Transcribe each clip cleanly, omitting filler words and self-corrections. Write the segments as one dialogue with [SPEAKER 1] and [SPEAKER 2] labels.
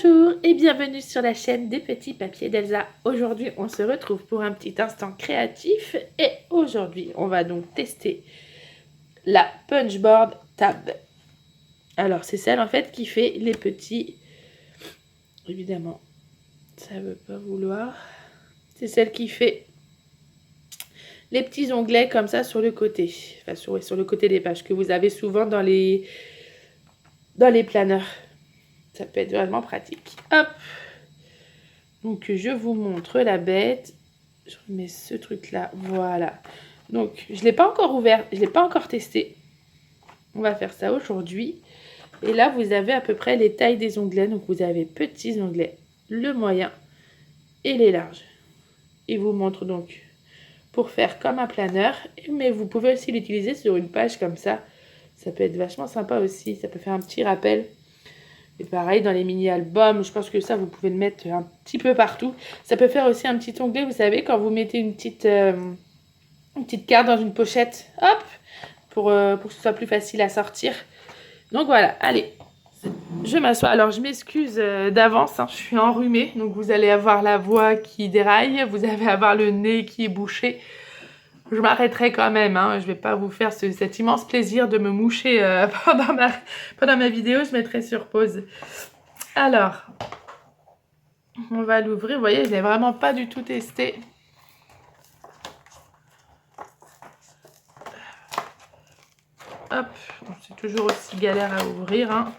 [SPEAKER 1] Bonjour et bienvenue sur la chaîne des petits papiers d'Elsa. Aujourd'hui, on se retrouve pour un petit instant créatif et aujourd'hui, on va donc tester la Punchboard Tab. Alors, c'est celle en fait qui fait les petits... Évidemment, ça veut pas vouloir. C'est celle qui fait les petits onglets comme ça sur le côté. Enfin, sur le côté des pages que vous avez souvent dans les planeurs. Ça peut être vraiment pratique. Hop! Donc, je vous montre la bête. Je remets ce truc-là. Voilà. Donc, je ne l'ai pas encore ouvert. Je ne l'ai pas encore testé. On va faire ça aujourd'hui. Et là, vous avez à peu près les tailles des onglets. Donc, vous avez petits onglets, le moyen et les larges. Il vous montre donc pour faire comme un planeur. Mais vous pouvez aussi l'utiliser sur une page comme ça. Ça peut être vachement sympa aussi. Ça peut faire un petit rappel. Et pareil, dans les mini-albums, je pense que ça, vous pouvez le mettre un petit peu partout. Ça peut faire aussi un petit onglet, vous savez, quand vous mettez une petite carte dans une pochette, hop, pour que ce soit plus facile à sortir. Donc voilà, allez, je m'assois. Alors, je m'excuse d'avance, hein, je suis enrhumée, donc vous allez avoir la voix qui déraille, vous allez avoir le nez qui est bouché. Je m'arrêterai quand même, hein. Je ne vais pas vous faire cet immense plaisir de me moucher pendant ma vidéo, je mettrai sur pause. Alors, on va l'ouvrir, vous voyez, je ne l'ai vraiment pas du tout testé. Hop, c'est toujours aussi galère à ouvrir, hein.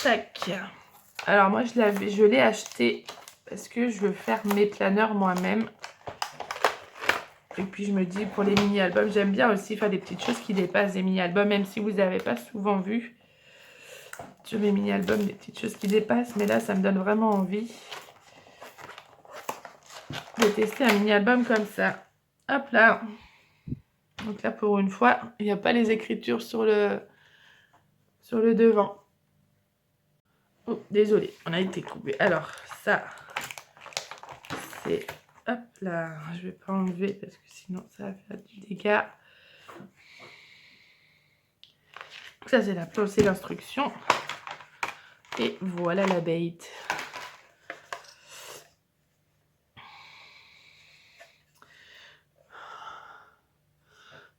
[SPEAKER 1] Tac. Alors moi je l'ai acheté parce que je veux faire mes planeurs moi-même. Et puis je me dis pour les mini-albums, j'aime bien aussi faire des petites choses qui dépassent des mini-albums, même si vous n'avez pas souvent vu sur mes mini-albums des petites choses qui dépassent. Mais là ça me donne vraiment envie de tester un mini-album comme ça. Hop là. Donc là pour une fois, il n'y a pas les écritures sur le devant. Oh, désolé, on a été coupé. Alors, ça, c'est... Hop là, je vais pas enlever parce que sinon ça va faire du dégât. Ça, c'est la planche, c'est l'instruction. Et voilà la bête.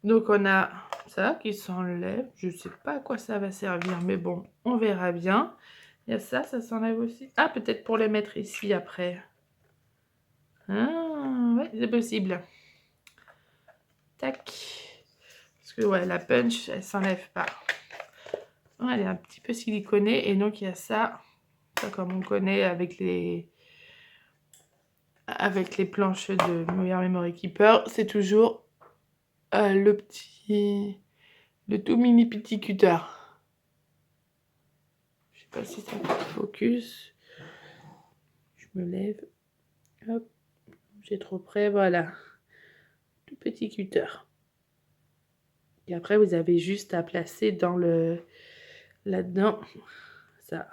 [SPEAKER 1] Donc, on a ça qui s'enlève. Je sais pas à quoi ça va servir, mais bon, on verra bien. Il y a ça, ça s'enlève aussi. Ah, peut-être pour les mettre ici après. Ah, ouais, c'est possible. Tac. Parce que, ouais, la punch, elle s'enlève pas. Elle est un petit peu siliconée. Et donc, il y a ça comme on connaît avec les planches de Memory Keeper. C'est toujours le tout mini petit cutter. Je sais pas si ça focus. Je me lève. Hop. J'ai trop près. Voilà. Tout petit cutter. Et après, vous avez juste à placer dans là-dedans. Ça.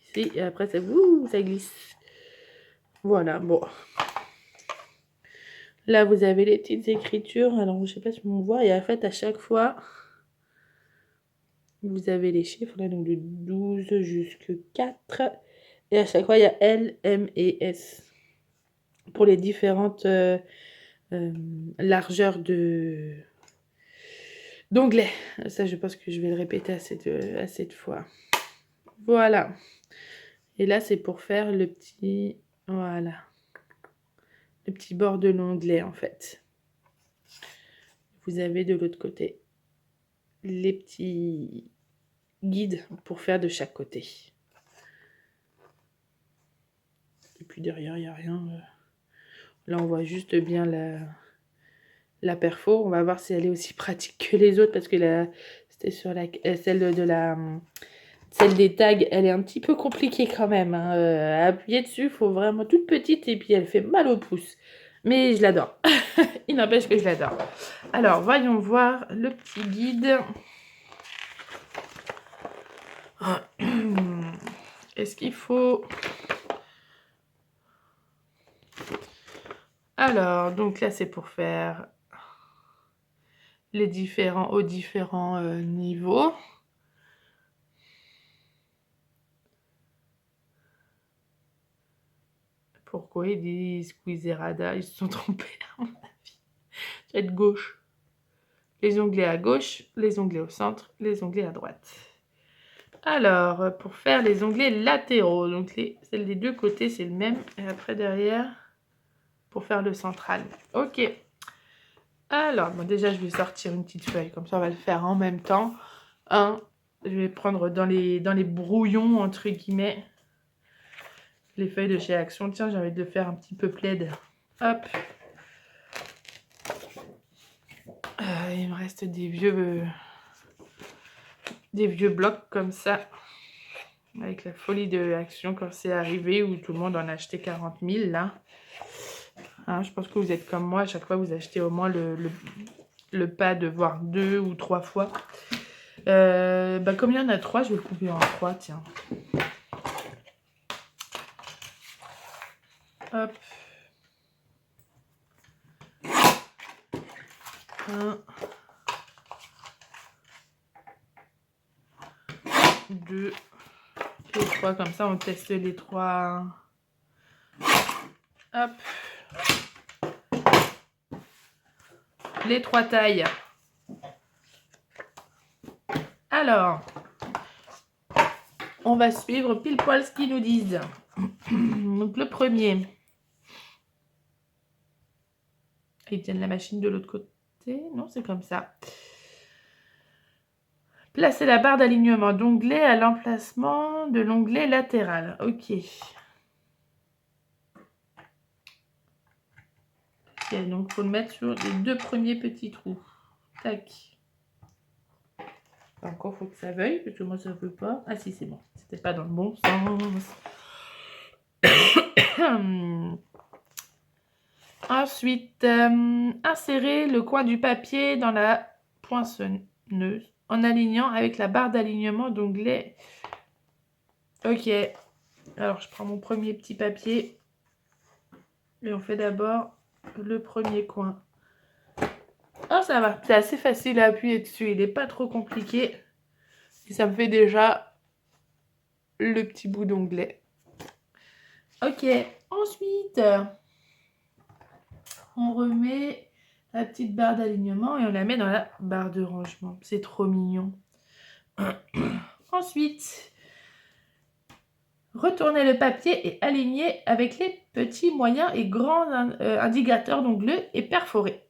[SPEAKER 1] Ici. Et après, ça glisse. Voilà. Bon. Là, vous avez les petites écritures. Alors, je sais pas si on voit. Et en fait, à chaque fois, vous avez les chiffres. Là, donc de 12 jusqu'à 4. Et à chaque fois, il y a L, M et S. Pour les différentes largeurs d'onglets. Ça, je pense que je vais le répéter assez de fois. Voilà. Et là, c'est pour faire le petit... Voilà. Le petit bord de l'onglet, en fait. Vous avez de l'autre côté les petits guides pour faire de chaque côté. Et puis derrière, il n'y a rien. Là, on voit juste bien la perfo. On va voir si elle est aussi pratique que les autres, parce que c'était sur celle des tags, elle est un petit peu compliquée quand même. Hein. À appuyer dessus, il faut vraiment toute petite et puis elle fait mal au pouce. Mais je l'adore. Il n'empêche que je l'adore. Alors, voyons voir le petit guide. Est-ce qu'il faut... Alors, donc là, c'est pour faire les différents niveaux. Pourquoi ils disent Squeezerada? Ils se sont trompés, à mon avis. Ça va être gauche. Les onglets à gauche, les onglets au centre, les onglets à droite. Alors, pour faire les onglets latéraux, donc celles des deux côtés, c'est le même. Et après, derrière, pour faire le central. Ok. Alors, bon, déjà, je vais sortir une petite feuille. Comme ça, on va le faire en même temps. Je vais prendre dans les brouillons, entre guillemets, les feuilles de chez Action. Tiens, j'ai envie de le faire un petit peu plaid. Hop. Il me reste des vieux blocs comme ça. Avec la folie de Action quand c'est arrivé, où tout le monde en a acheté 40 000, là. Hein, je pense que vous êtes comme moi. À chaque fois, vous achetez au moins le pad, voire 2 ou 3 fois. Comme il y en a 3, je vais le couper en 3, tiens. Hop. 1, 2 et 3, comme ça on teste les 3. Hop. Les 3 tailles. Alors, on va suivre pile poil ce qu'ils nous disent. Donc le premier. Ils tiennent la machine de l'autre côté. Non, c'est comme ça. Placez la barre d'alignement d'onglet à l'emplacement de l'onglet latéral. Ok. Ok, donc il faut le mettre sur les 2 premiers petits trous. Tac. Encore, il faut que ça veuille, parce que moi, ça ne veut pas. Ah si, c'est bon. C'était pas dans le bon sens. Ensuite, insérez le coin du papier dans la poinçonneuse en alignant avec la barre d'alignement d'onglet. Ok. Alors, je prends mon premier petit papier et on fait d'abord le premier coin. Oh, ça va. C'est assez facile à appuyer dessus. Il n'est pas trop compliqué. Et ça me fait déjà le petit bout d'onglet. Ok. Ensuite, on remet la petite barre d'alignement et on la met dans la barre de rangement. C'est trop mignon. Ensuite, retournez le papier et alignez avec les petits, moyens et grands indicateurs d'onglet et perforés.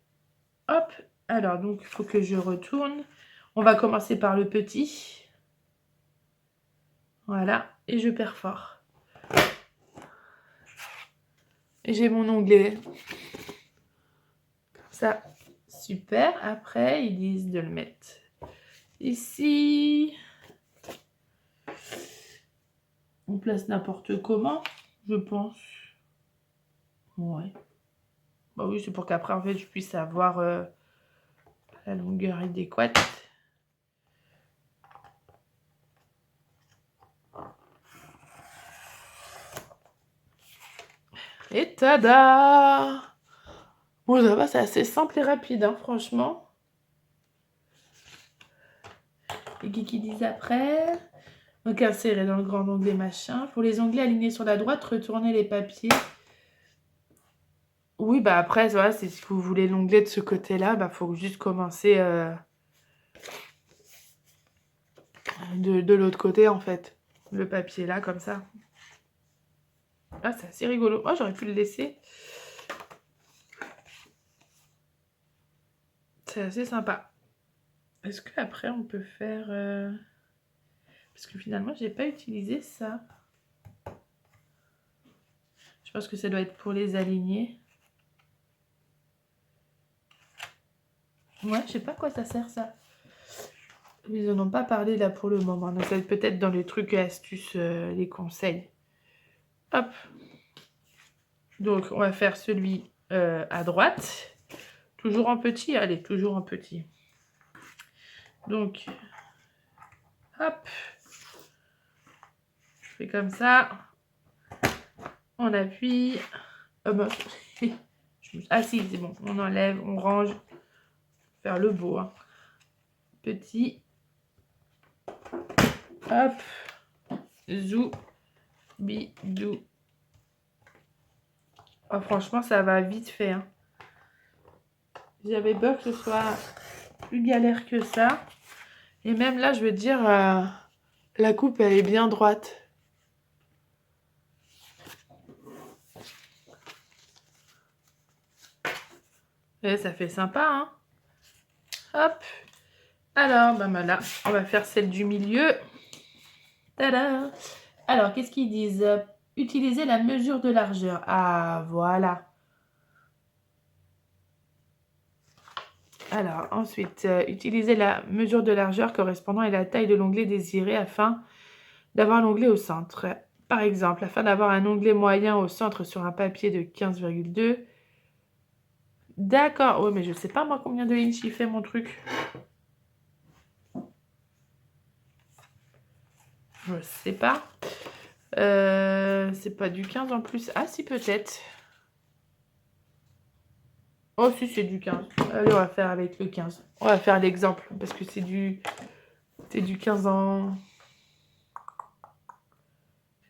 [SPEAKER 1] Hop. Alors, donc, il faut que je retourne. On va commencer par le petit. Voilà. Et je perfore. Et j'ai mon onglet. Comme ça. Super. Après, ils disent de le mettre ici. On place n'importe comment, je pense. Ouais. Bah oui, c'est pour qu'après, en fait, je puisse avoir la longueur adéquate. Et tada! Bon, ça va, c'est assez simple et rapide, hein, franchement. Et qui disent après. Donc, insérer dans le grand onglet machin. Pour les onglets alignés sur la droite, retournez les papiers. Oui, bah après, voilà, si vous voulez l'onglet de ce côté-là, bah faut juste commencer de l'autre côté, en fait. Le papier là, comme ça. Ah, c'est assez rigolo. Oh, j'aurais pu le laisser. C'est assez sympa. Est-ce qu'après, on peut faire... Parce que finalement, j'ai pas utilisé ça. Je pense que ça doit être pour les aligner. Ouais, je sais pas à quoi ça sert, ça. Ils en ont pas parlé là pour le moment. Donc, ça va être peut-être dans les trucs et astuces, les conseils. Hop. Donc, on va faire celui à droite. Toujours en petit. Allez, toujours en petit. Donc, hop. fais comme ça. On appuie. Oh, bah. Ah si, c'est bon. On enlève, on range. Faire le beau. Hein. Petit. Hop. Zou. Bidou. Oh, franchement, ça va vite fait. Hein. J'avais peur que ce soit plus galère que ça. Et même là, je veux dire, la coupe, elle est bien droite. Et ça fait sympa, hein. Hop. Alors, ben voilà, on va faire celle du milieu. Tada. Alors, qu'est-ce qu'ils disent? Utiliser la mesure de largeur. Ah, voilà. Alors, ensuite, utiliser la mesure de largeur correspondant à la taille de l'onglet désiré afin d'avoir l'onglet au centre. Par exemple, afin d'avoir un onglet moyen au centre sur un papier de 15,2. D'accord. Oui, mais je sais pas moi combien de inch il fait mon truc. Je sais pas. C'est pas du 15 en plus. Ah si, peut-être. Oh si, c'est du 15. Allez, on va faire avec le 15. On va faire l'exemple parce que c'est du 15 en...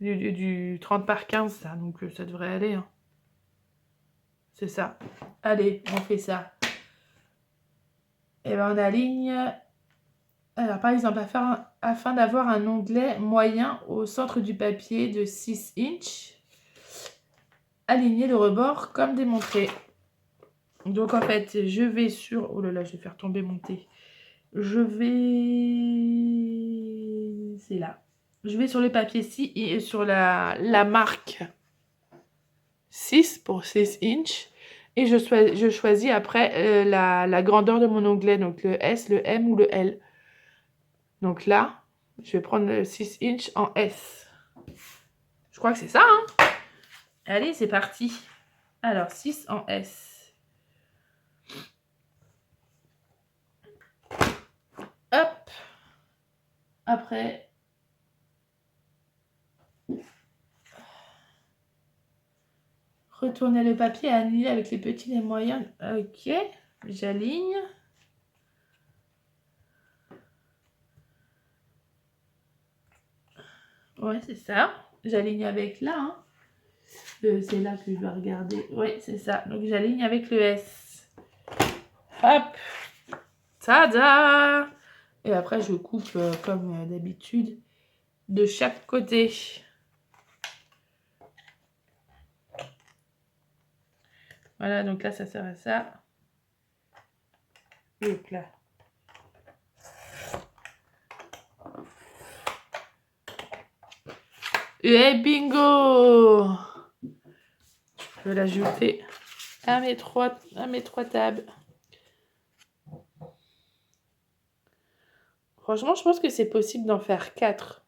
[SPEAKER 1] Du 30 par 15, ça. Donc ça devrait aller. Hein. C'est ça. Allez, on fait ça. Et ben on aligne. Alors par exemple, afin d'avoir un onglet moyen au centre du papier de 6 inch, alignez le rebord comme démontré. Donc en fait, je vais sur... Oh là là, je vais faire tomber mon thé. Je vais... C'est là. Je vais sur le papier 6 et sur la marque 6 pour 6 inch. Et je choisis après la grandeur de mon onglet. Donc le S, le M ou le L. Donc là, je vais prendre le 6 inch en S. Je crois que c'est ça, hein. Allez, c'est parti. Alors, 6 en S. Hop. Après, retournez le papier et aligner avec les petits et les moyens. Ok, j'aligne. Ouais, c'est ça. J'aligne avec là. Hein. C'est là que je dois regarder. Oui, c'est ça. Donc, j'aligne avec le S. Hop. Tada! Et après, je coupe comme d'habitude de chaque côté. Voilà, donc là, ça sert à ça. Et hop là. Et bingo! Je peux l'ajouter à mes trois tables. Franchement, je pense que c'est possible d'en faire 4.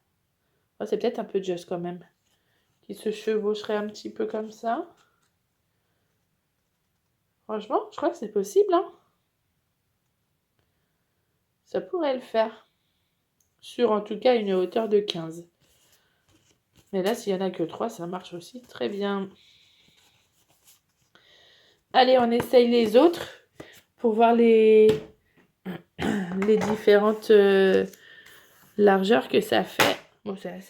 [SPEAKER 1] Oh, c'est peut-être un peu juste quand même. Qui se chevaucherait un petit peu comme ça. Franchement, je crois que c'est possible. Hein. Ça pourrait le faire. Sur en tout cas une hauteur de 15. Mais là, s'il n'y en a que 3, ça marche aussi très bien. Allez, on essaye les autres pour voir les différentes largeurs que ça fait. Bon, c'est assez.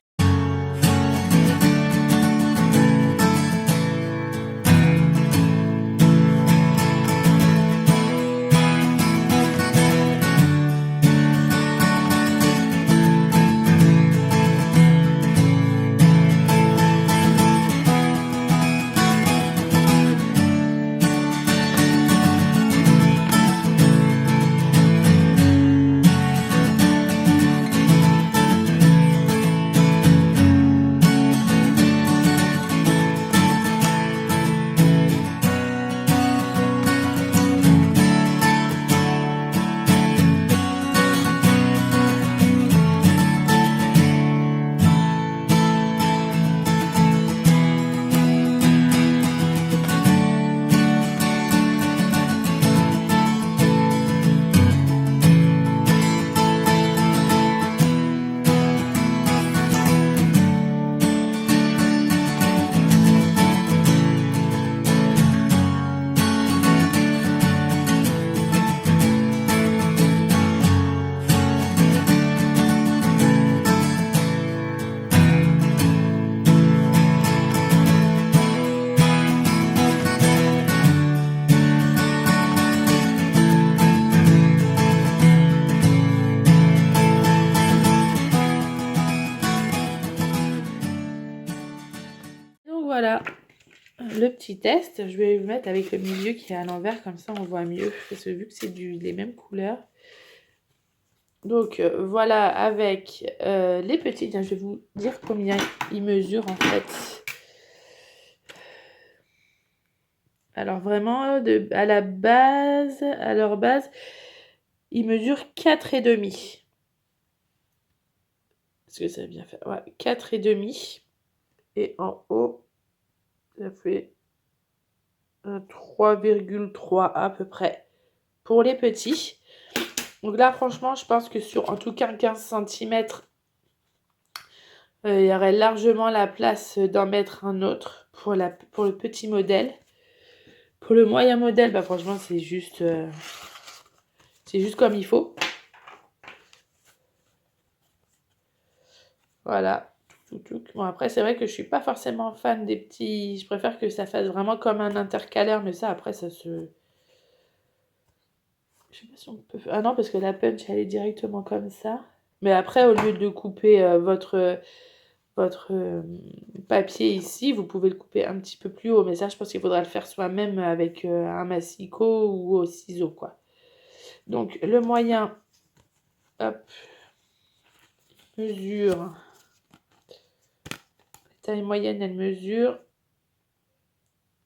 [SPEAKER 1] petit test. Je vais le mettre avec le milieu qui est à l'envers, comme ça on voit mieux. Parce que vu que c'est les mêmes couleurs. Donc voilà, avec les petits, je vais vous dire combien ils mesurent en fait. Alors vraiment, à leur base, ils mesurent 4,5. Est-ce que ça va bien faire? Ouais, 4,5. Et en haut, ça fait 3,3 à peu près pour les petits. Donc là, franchement, je pense que sur en tout cas 15 cm, il y aurait largement la place d'en mettre un autre pour le petit modèle. Pour le moyen modèle, bah franchement, c'est juste comme il faut. Voilà. Bon, après, c'est vrai que je suis pas forcément fan des petits. Je préfère que ça fasse vraiment comme un intercalaire, mais ça, après, ça se... Je sais pas si on peut... Ah non, parce que la punch, elle est directement comme ça. Mais après, au lieu de couper votre papier ici, vous pouvez le couper un petit peu plus haut. Mais ça, je pense qu'il faudra le faire soi-même avec un massicot ou au ciseau, quoi. Donc, le moyen, hop, mesure. La taille moyenne, elle mesure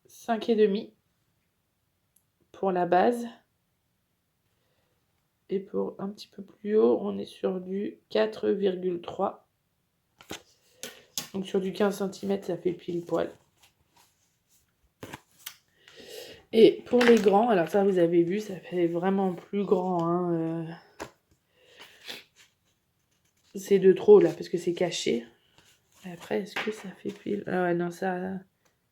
[SPEAKER 1] 5,5 pour la base. Et pour un petit peu plus haut, on est sur du 4,3. Donc sur du 15 cm, ça fait pile poil. Et pour les grands, alors ça vous avez vu, ça fait vraiment plus grand. Hein, c'est de trop là, parce que c'est caché. Après, est-ce que ça fait pile... Ah ouais, non, ça...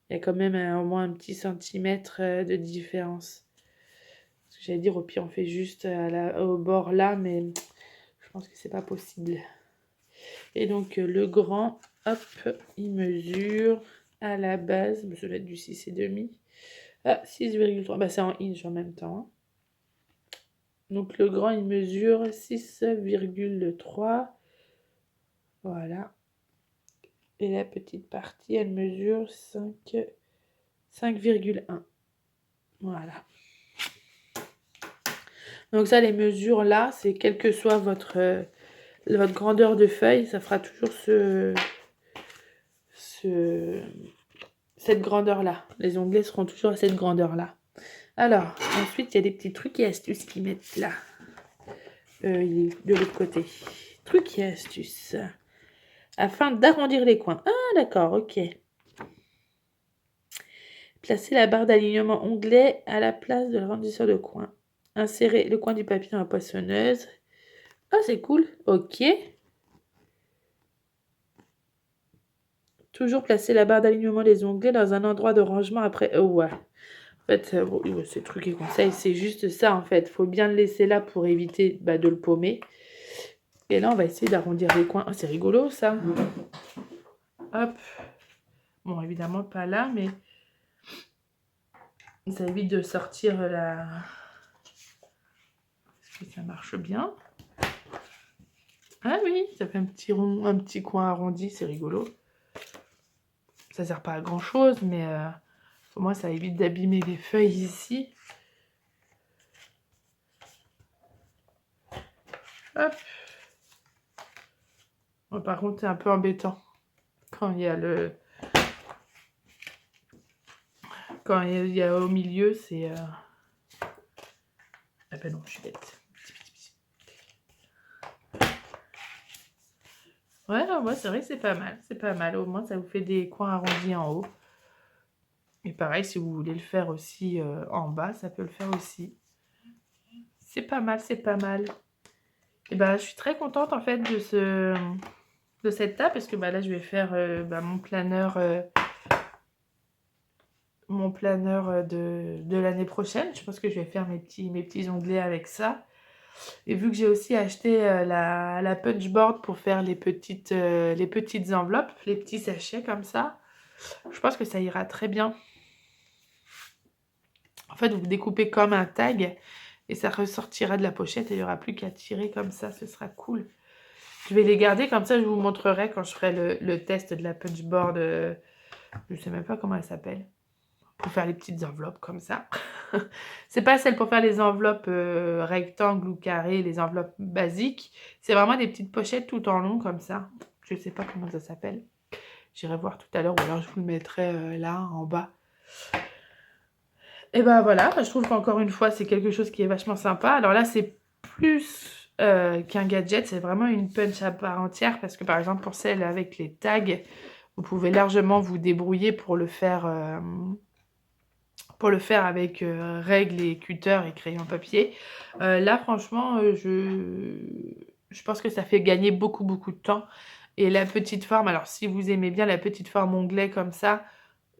[SPEAKER 1] Il y a quand même au moins un petit centimètre de différence. Parce que j'allais dire, au pire, on fait juste au bord là, mais je pense que c'est pas possible. Et donc, le grand, hop, il mesure à la base, ça doit être du 6,5. Ah, 6,3. Bah, c'est en inch en même temps. Hein. Donc, le grand, il mesure 6,3. Voilà. Et la petite partie, elle mesure 5,1. Voilà. Donc ça, les mesures là, c'est quelle que soit votre grandeur de feuille, ça fera toujours cette grandeur-là. Les onglets seront toujours à cette grandeur-là. Alors, ensuite, il y a des petits trucs et astuces qu'ils mettent là. Il est de l'autre côté. Trucs et astuces. Afin d'arrondir les coins. Ah, d'accord, ok. Placez la barre d'alignement onglet à la place de l'arrondisseur de coin. Insérez le coin du papier dans la poinçonneuse. Ah, c'est cool. Ok. Toujours placer la barre d'alignement des onglets dans un endroit de rangement après... Oh, ouais. En fait, ce truc et conseil, c'est juste ça, en fait. Il faut bien le laisser là pour éviter de le paumer. Et là, on va essayer d'arrondir les coins. Oh, c'est rigolo, ça. Hop. Bon, évidemment, pas là, mais ça évite de sortir la... Est-ce que ça marche bien? Ah oui, ça fait un petit rond, un petit coin arrondi, c'est rigolo. Ça sert pas à grand-chose, mais pour moi, ça évite d'abîmer les feuilles ici. Hop. Bon, par contre, c'est un peu embêtant quand il y a le... Quand il y a au milieu, c'est... Ah ben non, je suis bête. Ouais, c'est vrai que c'est pas mal. C'est pas mal. Au moins, ça vous fait des coins arrondis en haut. Et pareil, si vous voulez le faire aussi en bas, ça peut le faire aussi. C'est pas mal, c'est pas mal. Et ben, je suis très contente en fait de cette table parce que là, je vais faire mon planeur de l'année prochaine. Je pense que je vais faire mes petits onglets avec ça. Et vu que j'ai aussi acheté la punchboard pour faire les petites enveloppes, les petits sachets comme ça, je pense que ça ira très bien. En fait, vous découpez comme un tag et ça ressortira de la pochette et il n'y aura plus qu'à tirer comme ça, ce sera cool. Je vais les garder comme ça, je vous montrerai quand je ferai le test de la punchboard. Je ne sais même pas comment elle s'appelle. pour faire les petites enveloppes comme ça. C'est pas celle pour faire les enveloppes rectangles ou carrés, les enveloppes basiques. C'est vraiment des petites pochettes tout en long comme ça. Je sais pas comment ça s'appelle. J'irai voir tout à l'heure ou alors je vous le mettrai là en bas. Et ben voilà, je trouve qu'encore une fois c'est quelque chose qui est vachement sympa. Alors là c'est plus qu'un gadget, c'est vraiment une punch à part entière parce que par exemple pour celle avec les tags, vous pouvez largement vous débrouiller pour le faire avec règles et cutter et crayon papier. Là franchement je pense que ça fait gagner beaucoup de temps. Et la petite forme, alors si vous aimez bien la petite forme onglet comme ça,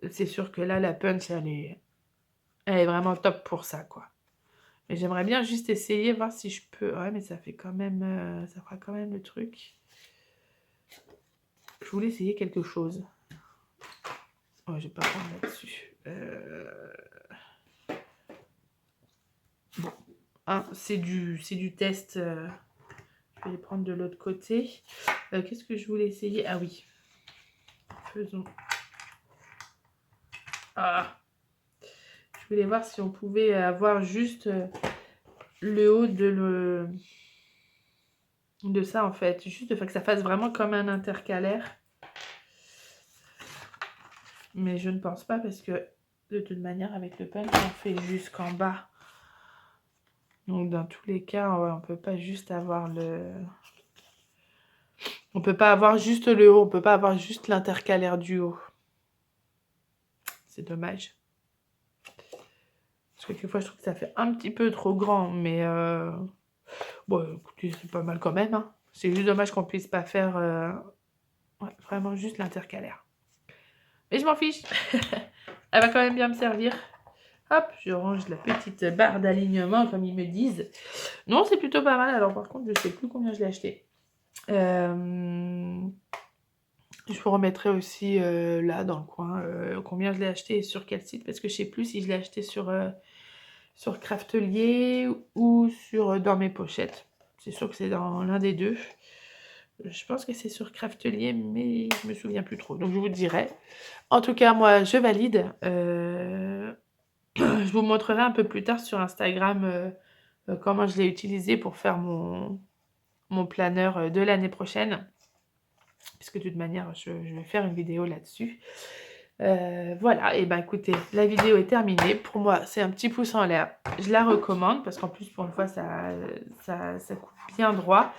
[SPEAKER 1] c'est sûr que là la punch elle est vraiment top pour ça quoi. Mais j'aimerais bien juste essayer, voir si je peux. Ouais mais ça fait quand même, ça fera quand même le truc. Je voulais essayer quelque chose. Oh, je vais pas prendre là-dessus. Bon, hein, c'est du test. Je vais les prendre de l'autre côté. Qu'est-ce que je voulais essayer? Ah oui. Faisons. Ah. Je voulais voir si on pouvait avoir juste le haut de ça en fait. Juste que ça fasse vraiment comme un intercalaire. Mais je ne pense pas parce que de toute manière avec le punch on fait jusqu'en bas. Donc dans tous les cas on peut pas juste avoir on peut pas avoir juste le haut, on peut pas avoir juste l'intercalaire du haut. C'est dommage. Parce que quelquefois je trouve que ça fait un petit peu trop grand, mais bon écoutez c'est pas mal quand même. Hein. C'est juste dommage qu'on puisse pas faire vraiment juste l'intercalaire. Mais je m'en fiche. Elle va quand même bien me servir. Hop, je range la petite barre d'alignement comme ils me disent. Non, c'est plutôt pas mal. Alors par contre, je sais plus combien je l'ai acheté. Je vous remettrai aussi là dans le coin combien je l'ai acheté et sur quel site. Parce que je sais plus si je l'ai acheté sur Craftelier ou sur dans mes pochettes. C'est sûr que c'est dans l'un des deux. Je pense que c'est sur Craftelier, mais je me souviens plus trop. Donc je vous dirai. En tout cas, moi, je valide. Je vous montrerai un peu plus tard sur Instagram comment je l'ai utilisé pour faire mon planeur de l'année prochaine. Puisque de toute manière, je vais faire une vidéo là-dessus. Voilà, et ben écoutez, la vidéo est terminée. Pour moi, c'est un petit pouce en l'air. Je la recommande parce qu'en plus, pour une fois, ça coupe bien droit.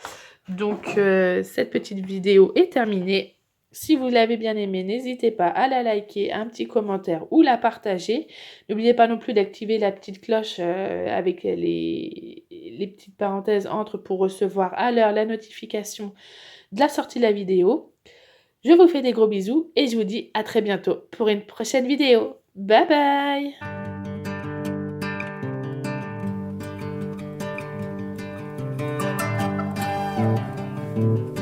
[SPEAKER 1] Donc, cette petite vidéo est terminée. Si vous l'avez bien aimée, n'hésitez pas à la liker, un petit commentaire ou la partager. N'oubliez pas non plus d'activer la petite cloche avec les petites parenthèses entre pour recevoir à l'heure la notification de la sortie de la vidéo. Je vous fais des gros bisous et je vous dis à très bientôt pour une prochaine vidéo. Bye bye!